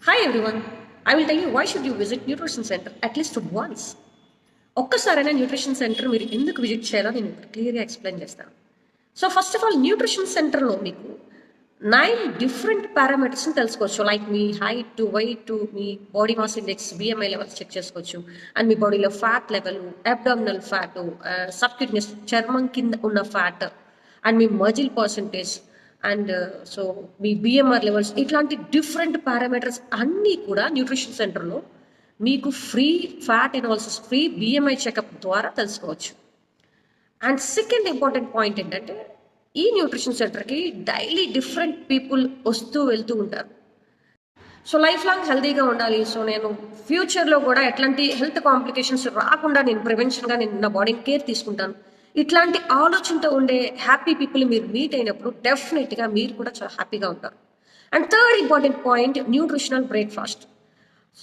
Hi everyone. I will tell you why should you visit nutrition center at least once. ఒక్కసారైనా nutrition centre మీరు ఎందుకు visit చేయాలో నేను క్లియర్గా ఎక్స్ప్లెయిన్ చేస్తాను. So first of all nutrition సెంటర్లో మీకు 9 డిఫరెంట్ పారామీటర్స్ని తెలుసుకోవచ్చు. లైక్ మీ హైట్ టు వెయిట్ టు మీ body mass index BMI levels check చేసుకోవచ్చు. అండ్ మీ బాడీలో fat level, abdominal fat, subcutaneous చర్మం కింద ఉన్న ఫ్యాట్, అండ్ మీ మజిల్ పర్సంటేజ్, అండ్ సో మీ బిఎంఆర్ లెవెల్స్, ఇట్లాంటి డిఫరెంట్ పారామీటర్స్ అన్నీ కూడా న్యూట్రిషన్ సెంటర్లో మీకు free fat analysis, free BMI checkup ద్వారా తెలుసుకోవచ్చు. అండ్ సెకండ్ ఇంపార్టెంట్ పాయింట్ ఏంటంటే ఈ న్యూట్రిషన్ సెంటర్కి డైలీ డిఫరెంట్ పీపుల్ వస్తూ వెళ్తూ ఉంటారు. సో లైఫ్ లాంగ్ హెల్తీగా ఉండాలి, సో నేను ఫ్యూచర్లో కూడా ఎట్లాంటి హెల్త్ కాంప్లికేషన్స్ రాకుండా నేను ప్రివెన్షన్గా నేను నా బాడీని కేర్ తీసుకుంటాను, ఇట్లాంటి ఆలోచనతో ఉండే హ్యాపీ పీపుల్ మీరు మీట్ అయినప్పుడు డెఫినెట్గా మీరు కూడా చాలా హ్యాపీగా ఉంటారు. And third important point nutritional breakfast.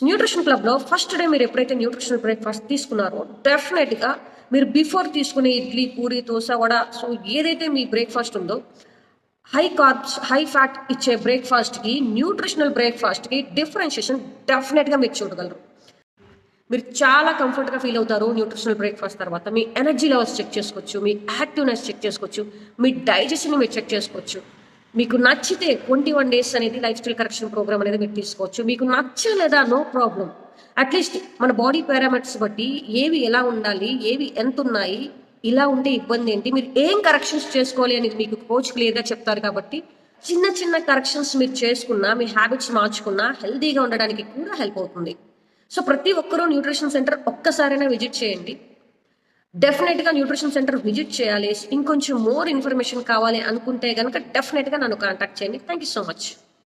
Nutrition క్లబ్లో ఫస్ట్ డే మీరు ఎప్పుడైతే న్యూట్రిషనల్ బ్రేక్ఫాస్ట్ తీసుకున్నారో డెఫినెట్గా మీరు బిఫోర్ తీసుకునే ఇడ్లీ, పూరి, దోశ, వడ, సో ఏదైతే మీ బ్రేక్ఫాస్ట్ ఉందో హై కార్బ్స్, హై ఫ్యాట్ ఇచ్చే బ్రేక్ఫాస్ట్కి న్యూట్రిషనల్ బ్రేక్ఫాస్ట్కి డిఫరెన్షియేషన్ డెఫినెట్గా మీరు చూడగలరు. మీరు చాలా కంఫర్ట్గా ఫీల్ అవుతారు న్యూట్రిషనల్ బ్రేక్ఫాస్ట్ తర్వాత. మీ ఎనర్జీ లెవెల్స్ చెక్ చేసుకోవచ్చు, మీ యాక్టివ్నెస్ చెక్ చేసుకోవచ్చు, మీ డైజెషన్ మీరు చెక్ చేసుకోవచ్చు. మీకు నచ్చితే 21 days అనేది లైఫ్ స్టైల్ కరెక్షన్ ప్రోగ్రామ్ అనేది మీరు తీసుకోవచ్చు. మీకు నచ్చలేదా నో ప్రాబ్లం, అట్లీస్ట్ మన బాడీ పారామీటర్స్ బట్టి ఏవి ఎలా ఉండాలి, ఏవి ఎంత ఉన్నాయి, ఇలా ఉంటే ఇబ్బంది ఏంటి, మీరు ఏం కరెక్షన్స్ చేసుకోవాలి అనేది మీకు కోచ్ క్లియర్గా చెప్తారు. కాబట్టి చిన్న చిన్న కరెక్షన్స్ మీరు చేసుకున్నా, మీ హ్యాబిట్స్ మార్చుకున్నా హెల్తీగా ఉండడానికి కూడా హెల్ప్ అవుతుంది. సో ప్రతి ఒక్కరూ న్యూట్రిషన్ సెంటర్ ఒక్కసారైనా విజిట్ చేయండి. డెఫినెట్గా న్యూట్రిషన్ సెంటర్ విజిట్ చేయాలి. ఇంకొంచెం మోర్ ఇన్ఫర్మేషన్ కావాలి అనుకుంటే కనుక డెఫినెట్గా నన్ను కాంటాక్ట్ చేయండి. Thank you so much.